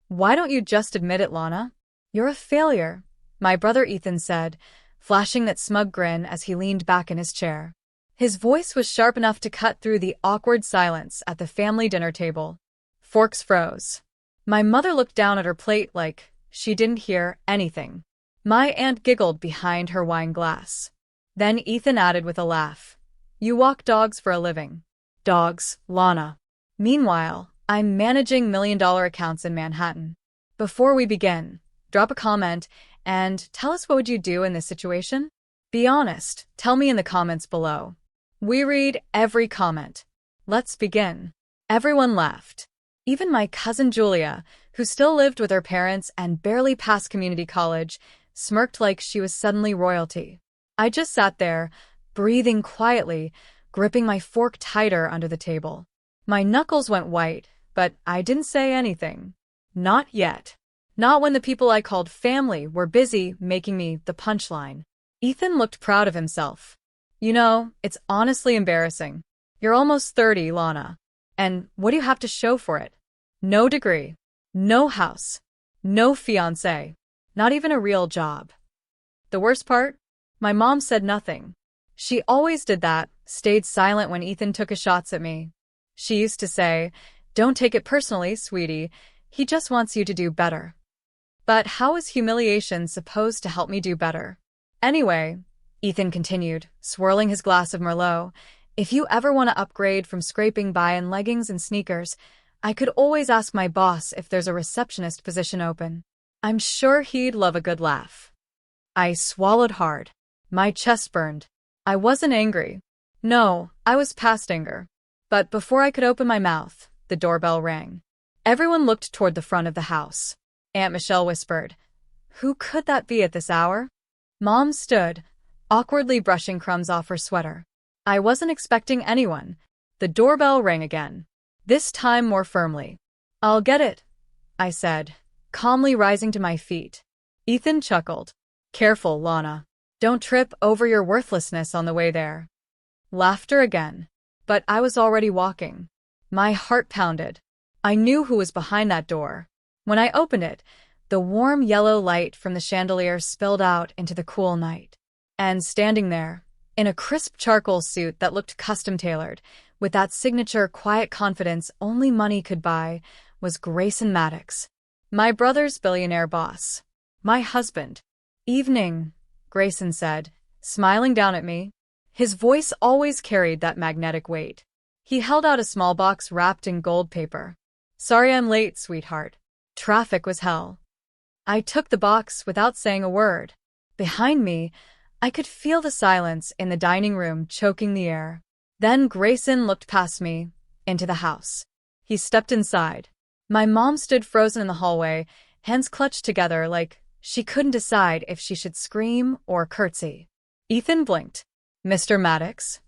Why don't you just admit it, Lana? You're a failure, my brother Ethan said, flashing that smug grin as he leaned back in his chair. His voice was sharp enough to cut through the awkward silence at the family dinner table. Forks froze. My mother looked down at her plate like she didn't hear anything. My aunt giggled behind her wine glass. Then Ethan added with a laugh, "You walk dogs for a living." Dogs, Lana. Meanwhile, I'm managing million-dollar accounts in Manhattan. Before we begin, drop a comment and tell us what would you do in this situation? Be honest, tell me in the comments below. We read every comment. Let's begin. Everyone laughed. Even my cousin Julia, who still lived with her parents and barely passed community college, smirked like she was suddenly royalty. I just sat there, breathing quietly, gripping my fork tighter under the table. My knuckles went white, but I didn't say anything. Not yet. Not when the people I called family were busy making me the punchline. Ethan looked proud of himself. You know, it's honestly embarrassing. You're almost 30, Lana. And what do you have to show for it? No degree. No house. No fiancé. Not even a real job. The worst part? My mom said nothing. She always did that, stayed silent when Ethan took his shots at me. She used to say, "Don't take it personally, sweetie. He just wants you to do better." But how is humiliation supposed to help me do better? Anyway, Ethan continued, swirling his glass of Merlot, if you ever want to upgrade from scraping by in leggings and sneakers, I could always ask my boss if there's a receptionist position open. I'm sure he'd love a good laugh. I swallowed hard. My chest burned. I wasn't angry. No, I was past anger. But before I could open my mouth, the doorbell rang. Everyone looked toward the front of the house. Aunt Michelle whispered, "Who could that be at this hour?" Mom stood, awkwardly brushing crumbs off her sweater. I wasn't expecting anyone. The doorbell rang again, this time more firmly. "I'll get it," I said, calmly rising to my feet. Ethan chuckled. "Careful, Lana. Don't trip over your worthlessness on the way there." Laughter again. But I was already walking. My heart pounded. I knew who was behind that door. When I opened it, the warm yellow light from the chandelier spilled out into the cool night. And standing there, in a crisp charcoal suit that looked custom-tailored, with that signature quiet confidence only money could buy, was Grayson Maddox, my brother's billionaire boss. My husband. "Evening," Grayson said, smiling down at me. His voice always carried that magnetic weight. He held out a small box wrapped in gold paper. "Sorry I'm late, sweetheart. Traffic was hell." I took the box without saying a word. Behind me, I could feel the silence in the dining room choking the air. Then Grayson looked past me, into the house. He stepped inside. My mom stood frozen in the hallway, hands clutched together like she couldn't decide if she should scream or curtsy. Ethan blinked. "Mr. Maddox?"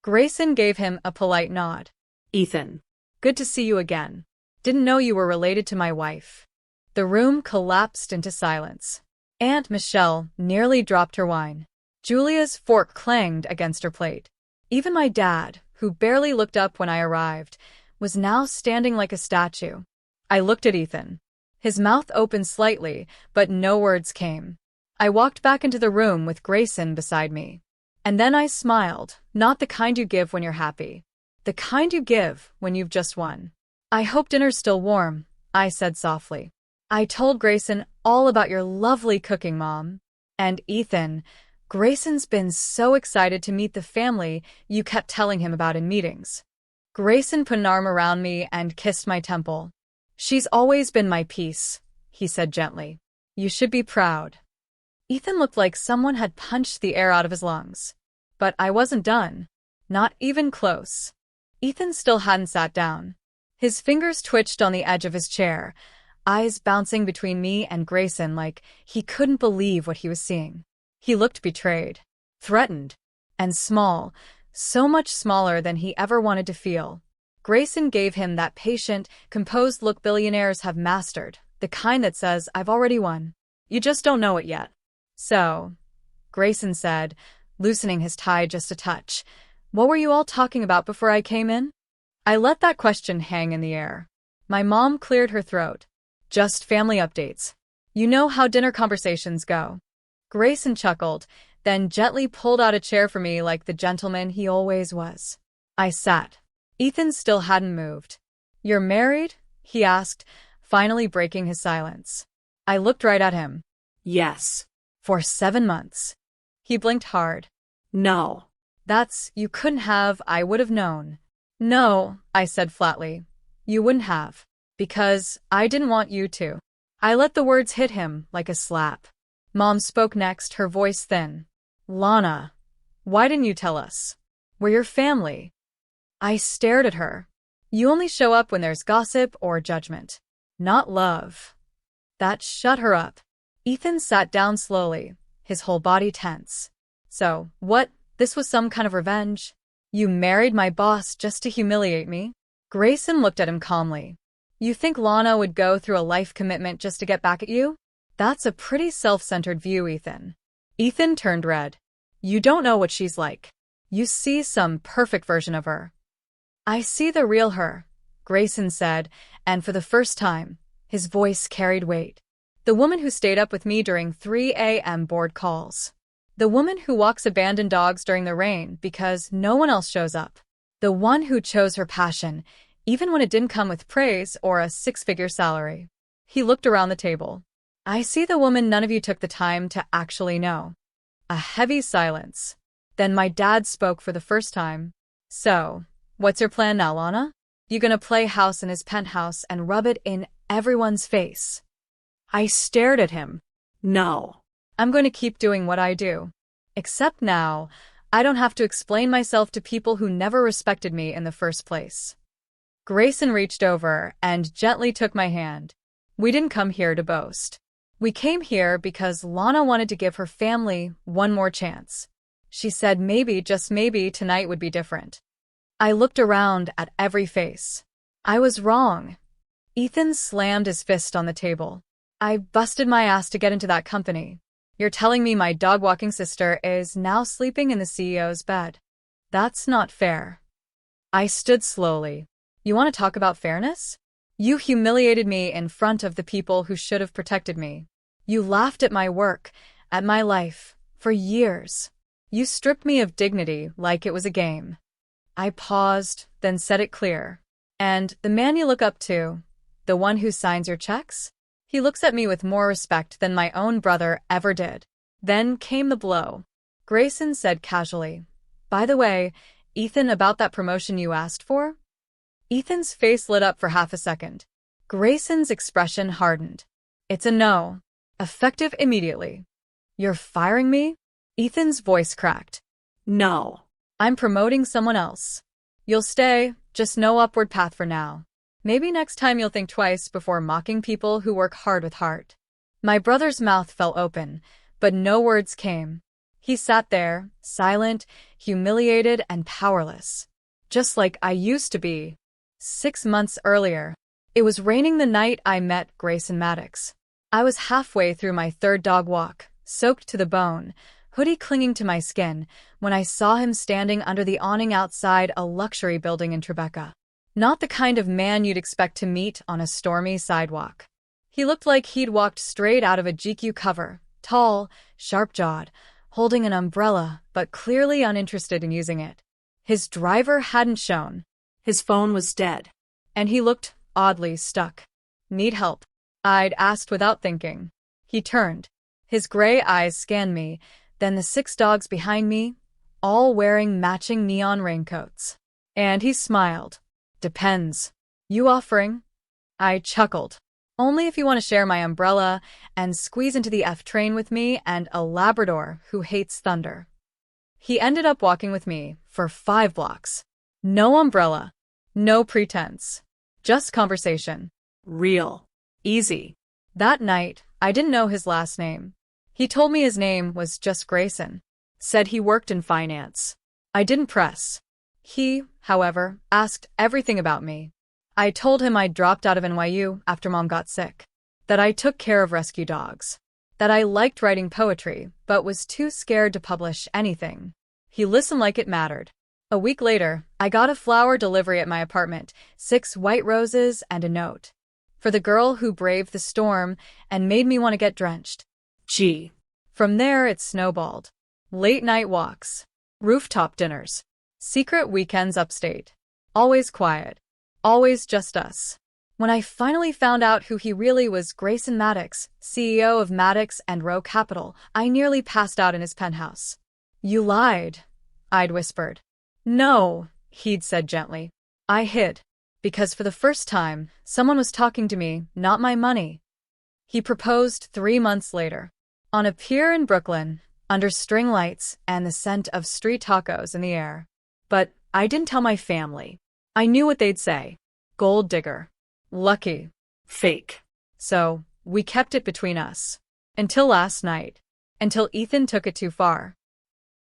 Grayson gave him a polite nod. "Ethan. Good to see you again. Didn't know you were related to my wife." The room collapsed into silence. Aunt Michelle nearly dropped her wine. Julia's fork clanged against her plate. Even my dad, who barely looked up when I arrived, was now standing like a statue. I looked at Ethan. His mouth opened slightly, but no words came. I walked back into the room with Grayson beside me. And then I smiled, not the kind you give when you're happy. The kind you give when you've just won. "I hope dinner's still warm," I said softly. "I told Grayson all about your lovely cooking, Mom." And Ethan, Grayson's been so excited to meet the family you kept telling him about in meetings. Grayson put an arm around me and kissed my temple. "She's always been my peace," he said gently. "You should be proud." Ethan looked like someone had punched the air out of his lungs. But I wasn't done. Not even close. Ethan still hadn't sat down. His fingers twitched on the edge of his chair, eyes bouncing between me and Grayson like he couldn't believe what he was seeing. He looked betrayed, threatened, and small, so much smaller than he ever wanted to feel. Grayson gave him that patient, composed look billionaires have mastered, the kind that says, "I've already won. You just don't know it yet." "So," Grayson said, loosening his tie just a touch, "what were you all talking about before I came in?" I let that question hang in the air. My mom cleared her throat. Just family updates. You know how dinner conversations go. Grayson chuckled, then gently pulled out a chair for me like the gentleman he always was. I sat. Ethan still hadn't moved. "You're married?" he asked, finally breaking his silence. I looked right at him. "Yes." "For 7 months." He blinked hard. "No." You couldn't have, I would have known." "No," I said flatly. "You wouldn't have. Because I didn't want you to." I let the words hit him like a slap. Mom spoke next, her voice thin. "Lana, why didn't you tell us? We're your family." I stared at her. "You only show up when there's gossip or judgment. Not love." That shut her up. Ethan sat down slowly, his whole body tense. "So, what? This was some kind of revenge? You married my boss just to humiliate me?" Grayson looked at him calmly. "You think Lana would go through a life commitment just to get back at you? That's a pretty self-centered view, Ethan." Ethan turned red. "You don't know what she's like. You see some perfect version of her." "I see the real her," Grayson said, and for the first time, his voice carried weight. "The woman who stayed up with me during 3 a.m. board calls. The woman who walks abandoned dogs during the rain because no one else shows up. The one who chose her passion, even when it didn't come with praise or a 6-figure salary." He looked around the table. "I see the woman none of you took the time to actually know." A heavy silence. Then my dad spoke for the first time. "So, what's your plan now, Lana? You gonna play house in his penthouse and rub it in everyone's face?" I stared at him. "No." "I'm going to keep doing what I do. Except now, I don't have to explain myself to people who never respected me in the first place." Grayson reached over and gently took my hand. "We didn't come here to boast. We came here because Lana wanted to give her family one more chance. She said maybe, just maybe, tonight would be different." I looked around at every face. I was wrong. Ethan slammed his fist on the table. "I busted my ass to get into that company. You're telling me my dog-walking sister is now sleeping in the CEO's bed? That's not fair." I stood slowly. "You want to talk about fairness? You humiliated me in front of the people who should have protected me. You laughed at my work, at my life, for years. You stripped me of dignity like it was a game." I paused, then said it clear. "And the man you look up to, the one who signs your checks? He looks at me with more respect than my own brother ever did." Then came the blow. Grayson said casually, "By the way, Ethan, about that promotion you asked for?" Ethan's face lit up for half a second. Grayson's expression hardened. "It's a no. Effective immediately." "You're firing me?" Ethan's voice cracked. "No." "I'm promoting someone else. You'll stay, just no upward path for now. Maybe next time you'll think twice before mocking people who work hard with heart." My brother's mouth fell open, but no words came. He sat there, silent, humiliated, and powerless. Just like I used to be. 6 months earlier. It was raining the night I met Grayson Maddox. I was halfway through my 3rd dog walk, soaked to the bone, hoodie clinging to my skin, when I saw him standing under the awning outside a luxury building in Tribeca. Not the kind of man you'd expect to meet on a stormy sidewalk. He looked like he'd walked straight out of a GQ cover, tall, sharp-jawed, holding an umbrella, but clearly uninterested in using it. His driver hadn't shown. His phone was dead. And he looked oddly stuck. "Need help?" I'd asked without thinking. He turned. His gray eyes scanned me, then the 6 dogs behind me, all wearing matching neon raincoats. And he smiled. "Depends. You offering?" I chuckled. "Only if you want to share my umbrella and squeeze into the F train with me and a Labrador who hates thunder." He ended up walking with me for 5 blocks. No umbrella. No pretense. Just conversation. Real. Easy. That night, I didn't know his last name. He told me his name was just Grayson. Said he worked in finance. I didn't press. He, however, asked everything about me. I told him I'd dropped out of NYU after Mom got sick. That I took care of rescue dogs. That I liked writing poetry, but was too scared to publish anything. He listened like it mattered. A week later, I got a flower delivery at my apartment, 6 white roses and a note. For the girl who braved the storm and made me want to get drenched. G. From there, it snowballed. Late night walks, rooftop dinners, secret weekends upstate. Always quiet. Always just us. When I finally found out who he really was, Grayson Maddox, CEO of Maddox and Rowe Capital, I nearly passed out in his penthouse. You lied, I'd whispered. No, he'd said gently. I hid. Because for the first time, someone was talking to me, not my money. He proposed 3 months later. On a pier in Brooklyn, under string lights and the scent of street tacos in the air. But I didn't tell my family. I knew what they'd say. Gold digger. Lucky. Fake. So, we kept it between us. Until last night. Until Ethan took it too far.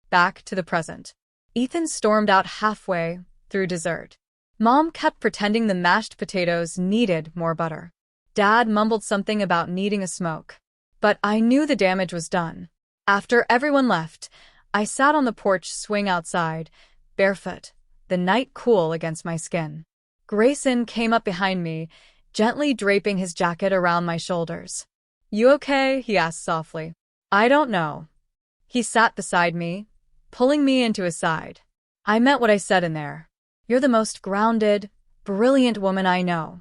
Back to the present. Ethan stormed out halfway through dessert. Mom kept pretending the mashed potatoes needed more butter. Dad mumbled something about needing a smoke. But I knew the damage was done. After everyone left, I sat on the porch swing outside, barefoot, the night cool against my skin. Grayson came up behind me, gently draping his jacket around my shoulders. You okay? He asked softly. I don't know. He sat beside me, pulling me into his side. I meant what I said in there. You're the most grounded, brilliant woman I know.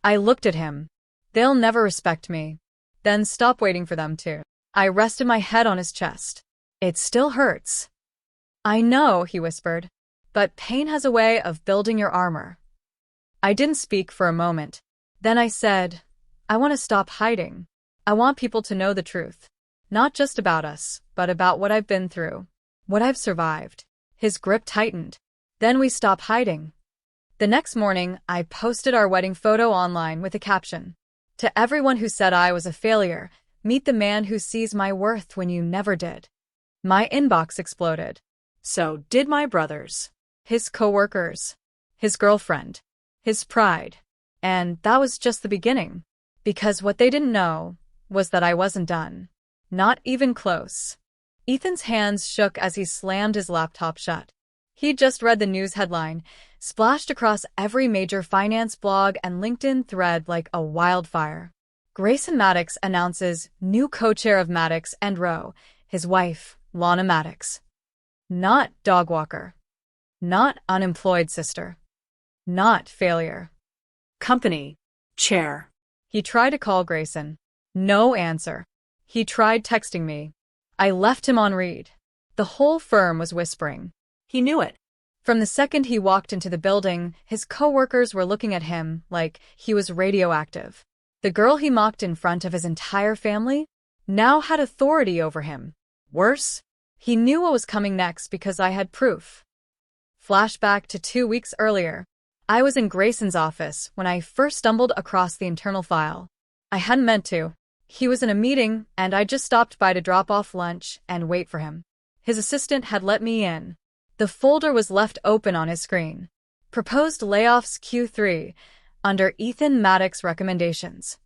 I looked at him. They'll never respect me. Then stop waiting for them to. I rested my head on his chest. It still hurts. I know, he whispered. But pain has a way of building your armor. I didn't speak for a moment. Then I said, I want to stop hiding. I want people to know the truth. Not just about us, but about what I've been through. What I've survived. His grip tightened. Then we stopped hiding. The next morning, I posted our wedding photo online with a caption. To everyone who said I was a failure, meet the man who sees my worth when you never did. My inbox exploded. So did my brothers. His coworkers. His girlfriend. His pride. And that was just the beginning. Because what they didn't know was that I wasn't done. Not even close. Ethan's hands shook as he slammed his laptop shut. He'd just read the news headline, splashed across every major finance blog and LinkedIn thread like a wildfire. Grayson Maddox announces new co-chair of Maddox and Rowe, his wife, Lana Maddox. Not dog walker. Not unemployed sister. Not failure. Company. Chair. He tried to call Grayson. No answer. He tried texting me. I left him on read. The whole firm was whispering. He knew it. From the second he walked into the building, his coworkers were looking at him like he was radioactive. The girl he mocked in front of his entire family now had authority over him. Worse, he knew what was coming next because I had proof. Flashback to 2 weeks earlier. I was in Grayson's office when I first stumbled across the internal file. I hadn't meant to. He was in a meeting, and I just stopped by to drop off lunch and wait for him. His assistant had let me in. The folder was left open on his screen. Proposed layoffs Q3, under Ethan Maddox recommendations.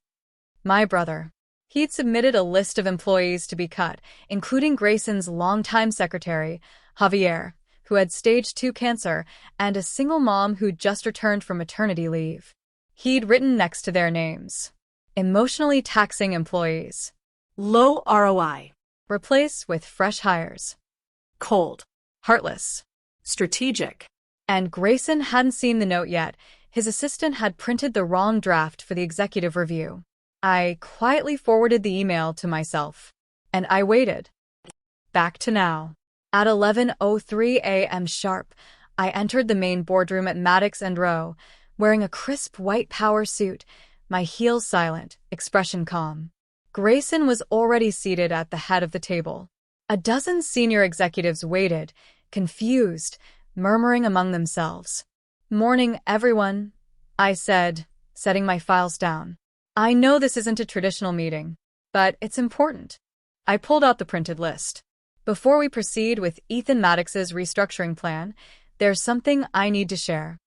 My brother. He'd submitted a list of employees to be cut, including Grayson's longtime secretary, Javier, who had stage 2 cancer, and a single mom who'd just returned from maternity leave. He'd written next to their names. Emotionally taxing employees. Low ROI. Replace with fresh hires. Cold. Heartless. Strategic. And Grayson hadn't seen the note yet. His assistant had printed the wrong draft for the executive review. I quietly forwarded the email to myself. And I waited. Back to now. At 11:03 a.m. sharp, I entered the main boardroom at Maddox and Rowe, wearing a crisp white power suit, my heels silent, expression calm. Grayson was already seated at the head of the table. A dozen senior executives waited, confused, murmuring among themselves. Morning, everyone, I said, setting my files down. I know this isn't a traditional meeting, but it's important. I pulled out the printed list. Before we proceed with Ethan Maddox's restructuring plan, there's something I need to share.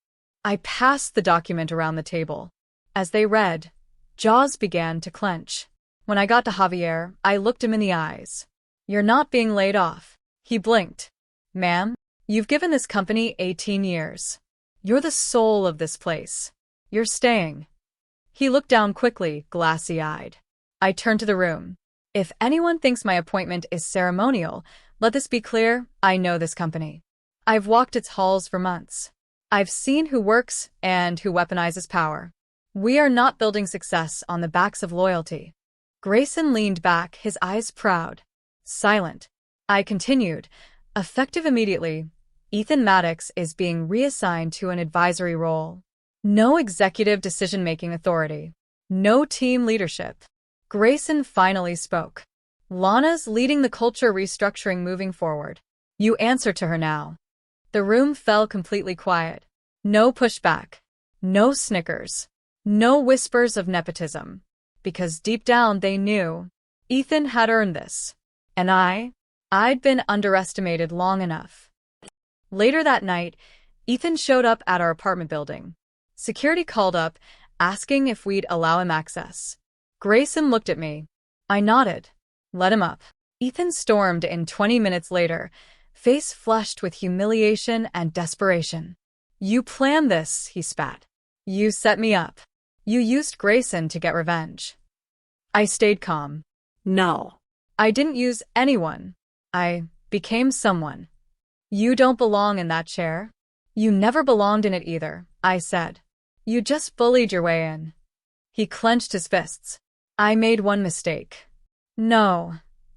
I passed the document around the table. As they read, jaws began to clench. When I got to Javier, I looked him in the eyes. You're not being laid off. He blinked. Ma'am, you've given this company 18 years. You're the soul of this place. You're staying. He looked down quickly, glassy-eyed. I turned to the room. If anyone thinks my appointment is ceremonial, let this be clear, I know this company. I've walked its halls for months. I've seen who works and who weaponizes power. We are not building success on the backs of loyalty. Grayson leaned back, his eyes proud. Silent. I continued. Effective immediately, Ethan Maddox is being reassigned to an advisory role. No executive decision-making authority. No team leadership. Grayson finally spoke. Lana's leading the culture restructuring moving forward. You answer to her now. The room fell completely quiet. No pushback. No snickers. No whispers of nepotism. Because deep down they knew Ethan had earned this. And I'd been underestimated long enough. Later that night, Ethan showed up at our apartment building. Security called up, asking if we'd allow him access. Grayson looked at me. I nodded. Let him up. Ethan stormed in 20 minutes later, face flushed with humiliation and desperation. You planned this, he spat. You set me up. You used Grayson to get revenge. I stayed calm. No. I didn't use anyone. I became someone. You don't belong in that chair. You never belonged in it either, I said. You just bullied your way in. He clenched his fists. I made one mistake. No.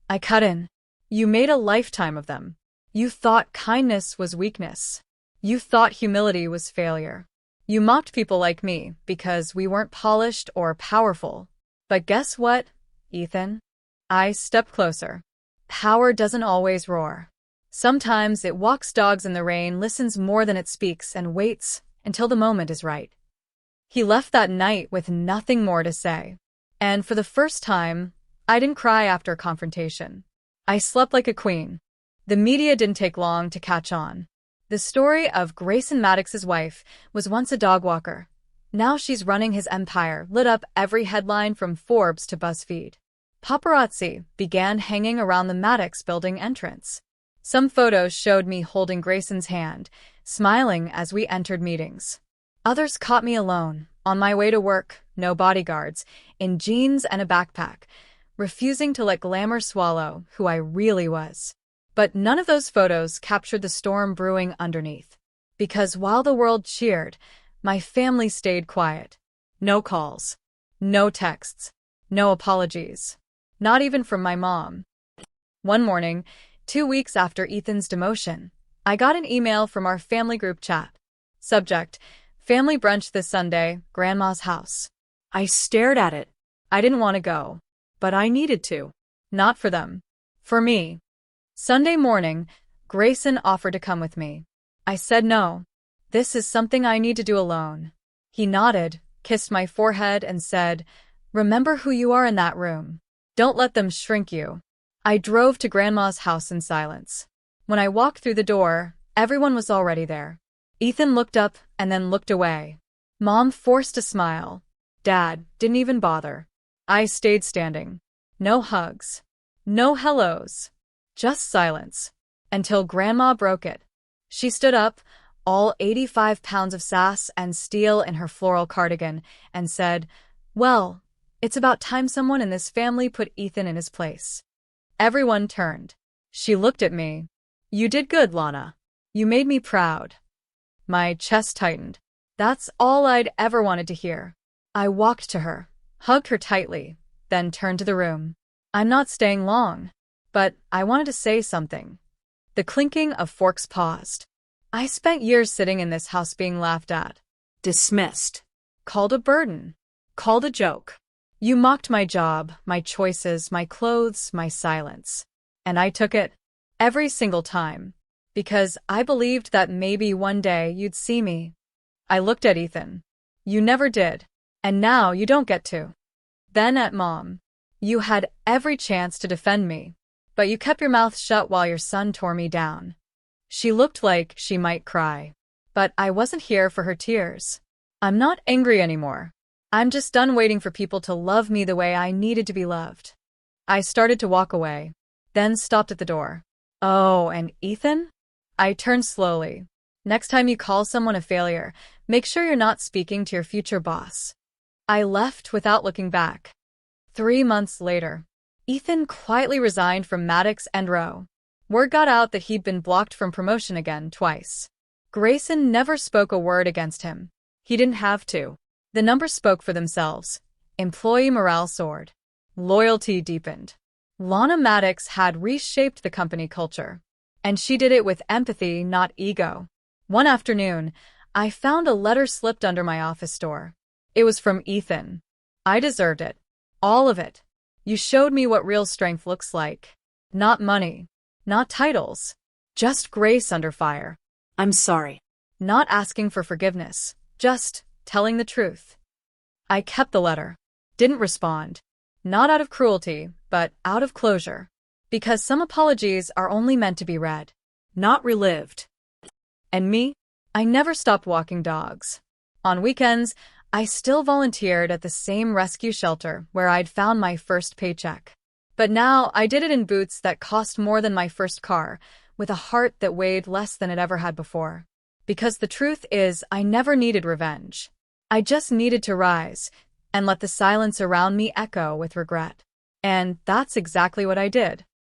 I cut in. You made a lifetime of them. You thought kindness was weakness. You thought humility was failure. You mocked people like me because we weren't polished or powerful. But guess what, Ethan? I stepped closer. Power doesn't always roar. Sometimes it walks dogs in the rain, listens more than it speaks, and waits until the moment is right. He left that night with nothing more to say. And for the first time, I didn't cry after a confrontation. I slept like a queen. The media didn't take long to catch on. The story of Grayson Maddox's wife was once a dog walker. Now she's running his empire, lit up every headline from Forbes to BuzzFeed. Paparazzi began hanging around the Maddox building entrance. Some photos showed me holding Grayson's hand, smiling as we entered meetings. Others caught me alone, on my way to work, no bodyguards, in jeans and a backpack, refusing to let glamour swallow who I really was. But none of those photos captured the storm brewing underneath. Because while the world cheered, my family stayed quiet. No calls. No texts. No apologies. Not even from my mom. One morning, 2 weeks after Ethan's demotion, I got an email from our family group chat. Subject: Family brunch this Sunday, Grandma's house. I stared at it. I didn't want to go. But I needed to. Not for them. For me. Sunday morning, Grayson offered to come with me. I said no. This is something I need to do alone. He nodded, kissed my forehead, and said, Remember who you are in that room. Don't let them shrink you. I drove to Grandma's house in silence. When I walked through the door, everyone was already there. Ethan looked up and then looked away. Mom forced a smile. Dad didn't even bother. I stayed standing. No hugs. No hellos. Just silence. Until Grandma broke it. She stood up, all 85 pounds of sass and steel in her floral cardigan, and said, Well, it's about time someone in this family put Ethan in his place. Everyone turned. She looked at me. You did good, Lana. You made me proud. My chest tightened. That's all I'd ever wanted to hear. I walked to her, hugged her tightly, then turned to the room. I'm not staying long. But I wanted to say something. The clinking of forks paused. I spent years sitting in this house being laughed at. Dismissed. Called a burden. Called a joke. You mocked my job, my choices, my clothes, my silence. And I took it. Every single time. Because I believed that maybe one day you'd see me. I looked at Ethan. You never did. And now you don't get to. Then at Mom. You had every chance to defend me. But you kept your mouth shut while your son tore me down. She looked like she might cry. But I wasn't here for her tears. I'm not angry anymore. I'm just done waiting for people to love me the way I needed to be loved. I started to walk away, then stopped at the door. Oh, and Ethan? I turned slowly. Next time you call someone a failure, make sure you're not speaking to your future boss. I left without looking back. 3 months later, Ethan quietly resigned from Maddox and Rowe. Word got out that he'd been blocked from promotion again twice. Grayson never spoke a word against him. He didn't have to. The numbers spoke for themselves. Employee morale soared. Loyalty deepened. Lana Maddox had reshaped the company culture. And she did it with empathy, not ego. One afternoon, I found a letter slipped under my office door. It was from Ethan. I deserved it. All of it. You showed me what real strength looks like. Not money. Not titles. Just grace under fire. I'm sorry. Not asking for forgiveness. Just telling the truth. I kept the letter. Didn't respond. Not out of cruelty, but out of closure. Because some apologies are only meant to be read, Not relived. and me, I never stopped walking dogs. On weekends, I still volunteered at the same rescue shelter where I'd found my first paycheck. But now I did it in boots that cost more than my first car, with a heart that weighed less than it ever had before. Because the truth is, I never needed revenge. I just needed to rise and let the silence around me echo with regret. And that's exactly what I did.